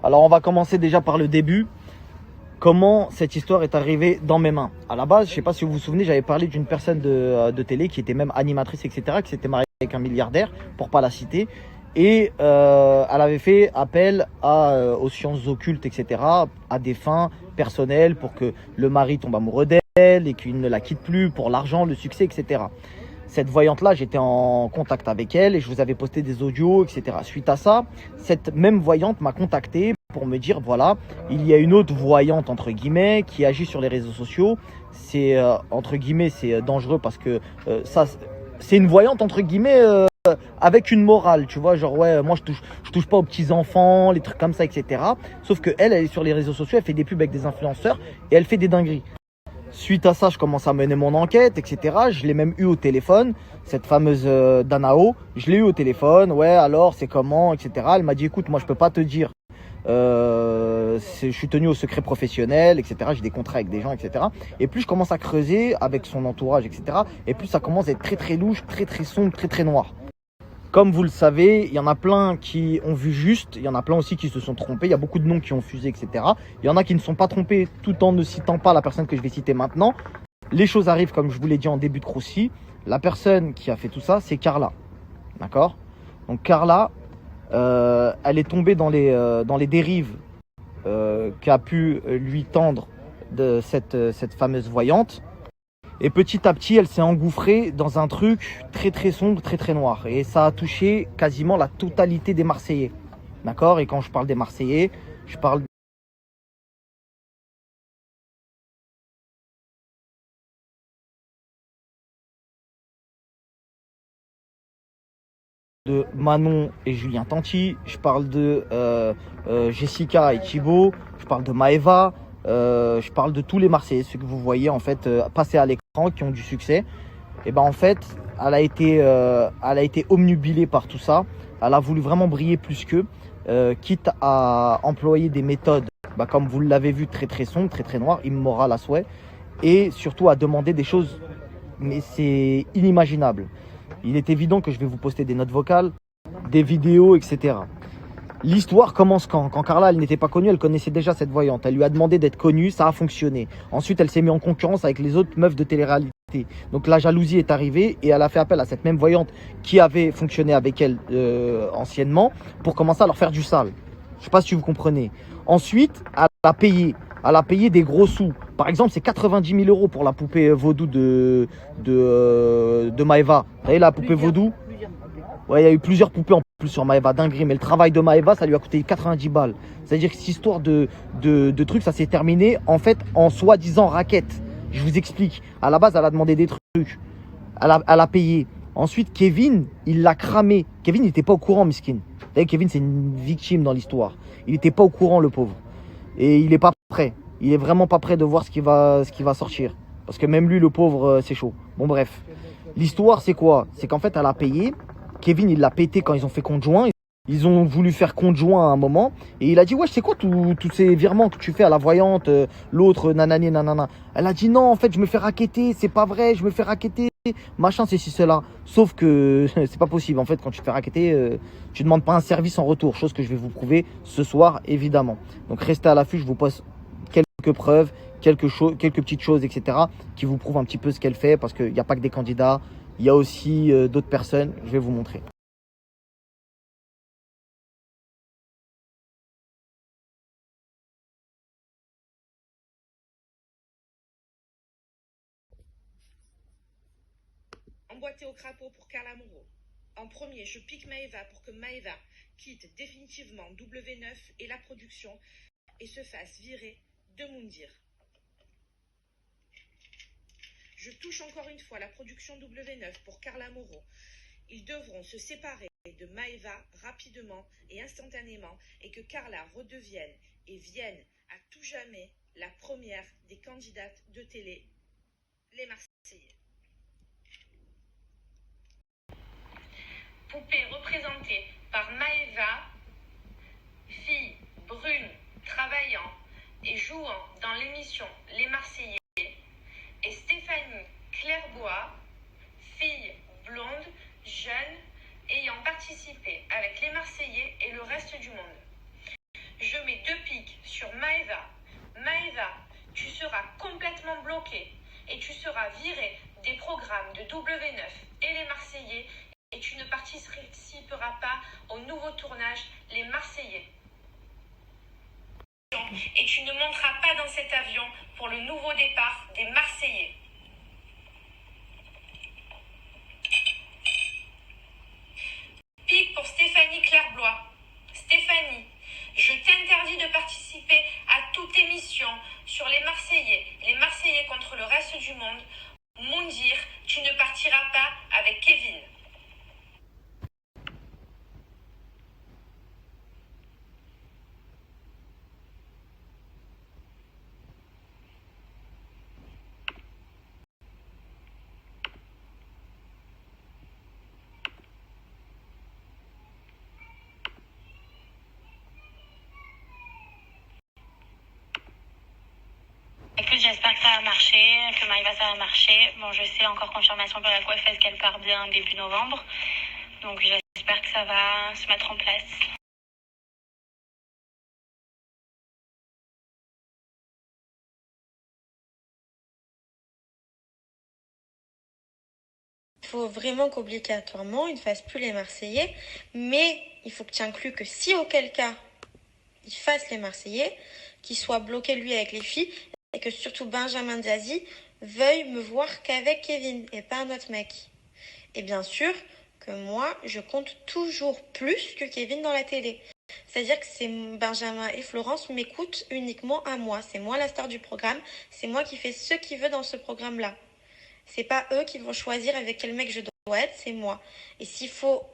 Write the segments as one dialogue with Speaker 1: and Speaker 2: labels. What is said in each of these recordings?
Speaker 1: Alors on va commencer déjà par le début. Comment cette histoire est arrivée dans mes mains? À la base, je ne sais pas si vous vous souvenez, j'avais parlé d'une personne de télé qui était même animatrice, etc., qui s'était mariée avec un milliardaire, pour pas la citer. Et elle avait fait appel aux sciences occultes, etc., à des fins personnelles, pour que le mari tombe amoureux d'elle et qu'il ne la quitte plus pour l'argent, le succès, etc. Cette voyante-là, j'étais en contact avec elle et je vous avais posté des audios, etc. Suite à ça, cette même voyante m'a contacté pour me dire, voilà, il y a une autre voyante, entre guillemets, qui agit sur les réseaux sociaux. C'est, entre guillemets, c'est dangereux parce que ça, c'est une voyante, entre guillemets, avec une morale, tu vois, genre, ouais, moi, je touche pas aux petits-enfants, les trucs comme ça, etc. Sauf que elle est sur les réseaux sociaux, elle fait des pubs avec des influenceurs et elle fait des dingueries. Suite à ça, je commence à mener mon enquête, etc. Je l'ai même eu au téléphone, cette fameuse Danao. Je l'ai eu au téléphone, ouais, alors c'est comment, etc. Elle m'a dit, écoute, moi je peux pas te dire. Je suis tenu au secret professionnel, etc. J'ai des contrats avec des gens, etc. Et plus je commence à creuser avec son entourage, etc. Et plus ça commence à être très très louche, très très sombre, très très noir. Comme vous le savez, il y en a plein qui ont vu juste, il y en a plein aussi qui se sont trompés, il y a beaucoup de noms qui ont fusé, etc. Il y en a qui ne sont pas trompés tout en ne citant pas la personne que je vais citer maintenant. Les choses arrivent comme je vous l'ai dit en début de Croussi. La personne qui a fait tout ça, c'est Carla. D'accord? Donc Carla, elle est tombée dans les dérives qu'a pu lui tendre de cette fameuse voyante. Et petit à petit, elle s'est engouffrée dans un truc très très sombre, très très noir. Et ça a touché quasiment la totalité des Marseillais. D'accord? Et quand je parle des Marseillais, je parle de Manon et Julien Tanti, je parle de Jessica et Thibaut, je parle de Maeva, je parle de tous les Marseillais, ceux que vous voyez en fait passer à l'écran, qui ont du succès. Et ben en fait, elle a été omnubilée par tout ça. Elle a voulu vraiment briller plus qu'eux, quitte à employer des méthodes, comme vous l'avez vu, très très sombres, très très noires, immorales à souhait, et surtout à demander des choses, mais c'est inimaginable. Il est évident que je vais vous poster des notes vocales, des vidéos, etc. L'histoire commence quand Carla, elle n'était pas connue, elle connaissait déjà cette voyante. Elle lui a demandé d'être connue, ça a fonctionné. Ensuite, elle s'est mise en concurrence avec les autres meufs de télé-réalité. Donc la jalousie est arrivée et elle a fait appel à cette même voyante qui avait fonctionné avec elle anciennement pour commencer à leur faire du sale. Je ne sais pas si vous comprenez. Ensuite, elle a payé. Elle a payé des gros sous. Par exemple, c'est 90 000 euros pour la poupée vaudou de Maeva. Vous voyez la poupée vaudou? Ouais, il y a eu plusieurs poupées en plus sur Maeva, dinguerie. Mais le travail de Maeva, ça lui a coûté 90 balles. C'est-à-dire que cette histoire de trucs, ça s'est terminé en fait en soi-disant raquette. Je vous explique. À la base, elle a demandé des trucs. Elle a payé. Ensuite, Kevin, il l'a cramé. Kevin n'était pas au courant, miskin. Vous savez, Kevin, c'est une victime dans l'histoire. Il n'était pas au courant, le pauvre. Et il n'est pas prêt. Il est vraiment pas prêt de voir ce qui va sortir. Parce que même lui, le pauvre, c'est chaud. Bon, bref. L'histoire, c'est quoi? C'est qu'en fait, elle a payé. Kevin, il l'a pété quand ils ont fait compte joint. Ils ont voulu faire compte joint à un moment. Et il a dit, ouais, c'est quoi tous ces virements que tu fais à la voyante, l'autre, nanani, nanana. Elle a dit, non, en fait, je me fais racketter. C'est pas vrai, je me fais racketter. Machin, c'est ci, cela. Sauf que c'est pas possible. En fait, quand tu te fais racketter, tu demandes pas un service en retour. Chose que je vais vous prouver ce soir, évidemment. Donc, restez à l'affût. Je vous pose quelques preuves, quelques petites choses, etc. qui vous prouvent un petit peu ce qu'elle fait. Parce qu'il n'y a pas que des candidats. Il y a aussi d'autres personnes. Je vais vous montrer.
Speaker 2: Emboîté au crapaud pour Carla Moreau. En premier, je pique Maeva pour que Maeva quitte définitivement W9 et la production et se fasse virer de Moundir. Je touche encore une fois la production W9 pour Carla Moreau. Ils devront se séparer de Maeva rapidement et instantanément et que Carla redevienne et vienne à tout jamais la première des candidates de télé, les Marseillais. Poupée représentée par Maeva, fille brune, travaillant et jouant dans l'émission Les Marseillais, et Stéphanie Clairbois, fille blonde, jeune, ayant participé avec les Marseillais et le reste du monde. je mets 2 pics sur Maeva. Maeva, tu seras complètement bloqué et tu seras viré des programmes de W9 et les Marseillais et tu ne participeras pas au nouveau tournage Les Marseillais. Et tu ne monteras pas dans cet avion pour le nouveau départ des Marseillais. Pic pour Stéphanie Clairblois. Stéphanie, je t'interdis de participer à toute émission sur les Marseillais contre le reste du monde. Moundir, tu ne partiras pas avec Kevin.
Speaker 3: Écoute, j'espère que ça va marcher, que Maeva ça va marcher. Bon, je sais encore confirmation par la coiffeuse qu'elle part bien début novembre. Donc j'espère que ça va se mettre en place.
Speaker 4: Il faut vraiment qu'obligatoirement il ne fasse plus les Marseillais, mais il faut que tu inclues que si auquel cas il fasse les Marseillais, qu'il soit bloqué lui avec les filles et que surtout Benjamin Diazy veuille me voir qu'avec Kevin et pas un autre mec. Et bien sûr que moi je compte toujours plus que Kevin dans la télé. C'est-à-dire que c'est Benjamin et Florence m'écoutent uniquement à moi. C'est moi la star du programme, c'est moi qui fais ce qu'il veut dans ce programme-là. C'est pas eux qui vont choisir avec quel mec je dois être, c'est moi. Et s'il faut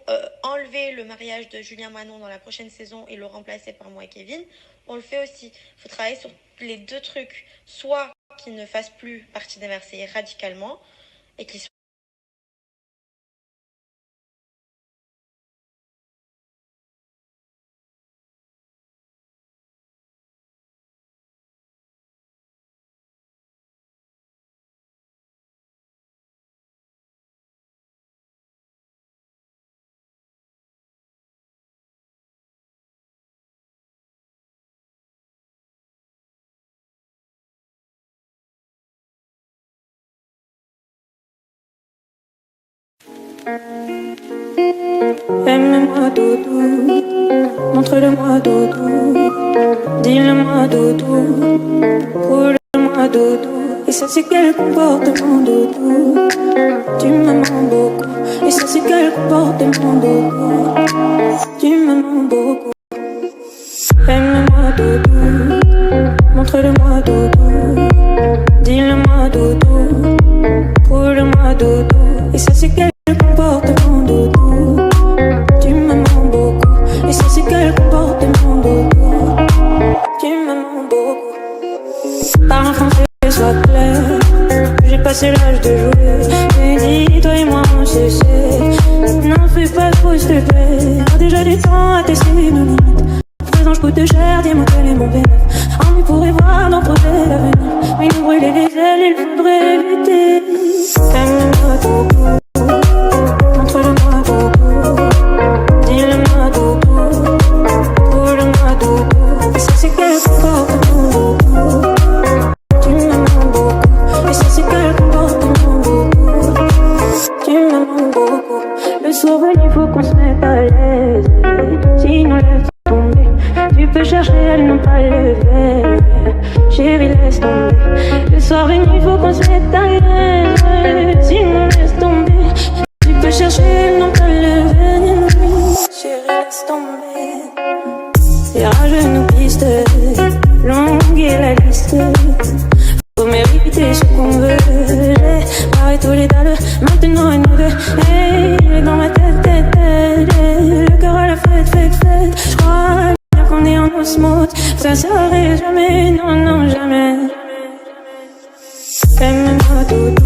Speaker 4: enlever le mariage de Julien Manon dans la prochaine saison et le remplacer par moi et Kevin, on le fait aussi. Il faut travailler sur les deux trucs. Soit qu'ils ne fassent plus partie des Marseillais radicalement et qu'ils soient
Speaker 5: Aime-moi doudou, montre-le-moi doudou, dis-le-moi doudou, roule-le-moi doudou. Et ça c'est quel comportement doudou, tu me mens beaucoup. Et ça c'est quel comportement doudou, tu me mens beaucoup. Aime-moi doudou, montre-le-moi doudou, dis-le-moi doudou, roule-le-moi doudou. Et ça c'est quel comportement doudou, tu me mens beaucoup. Et ça c'est quel comportement doudou, tu me mens beaucoup. Parle en français, sois clair, j'ai passé l'âge de jouer. Mais dis, toi et moi on se sait, n'en fais pas trop s'il te plaît. Déjà du temps à tester nos limites. Présent je coûte cher, dis-moi quel est mon bénéfice. Envie pourrait voir dans projet l'avenir, mais nous brûler les ailes, il faudrait éviter. Aime-moi doudou, montre-le-moi doudou, dis-le-moi doudou, roule-le-moi doudou. Et ça c'est quel comportement doudou, tu me mens beaucoup. Et ça c'est quel comportement doudou, tu me mens beaucoup. Le soir venu faut qu'on se mette à l'aise, sinon laisse tomber. Tu peux chercher, elles n'ont pas le verre, chérie laisse tomber. Le soir venu faut qu'on se mette à l'aise, sinon laisse tomber. Tu peux chercher, elles n'ont pas le verre, chérie laisse tomber. Les rageux nous pistent, longue est la liste. Faut mériter ce qu'on veut, j'ai barré tous les dalles, maintenant à nous deux. Hey, dans ma tête, le cœur à la fête. Je crois bien qu'on est en osmose, ça s'arrête jamais, non, jamais. Aime-moi doudou,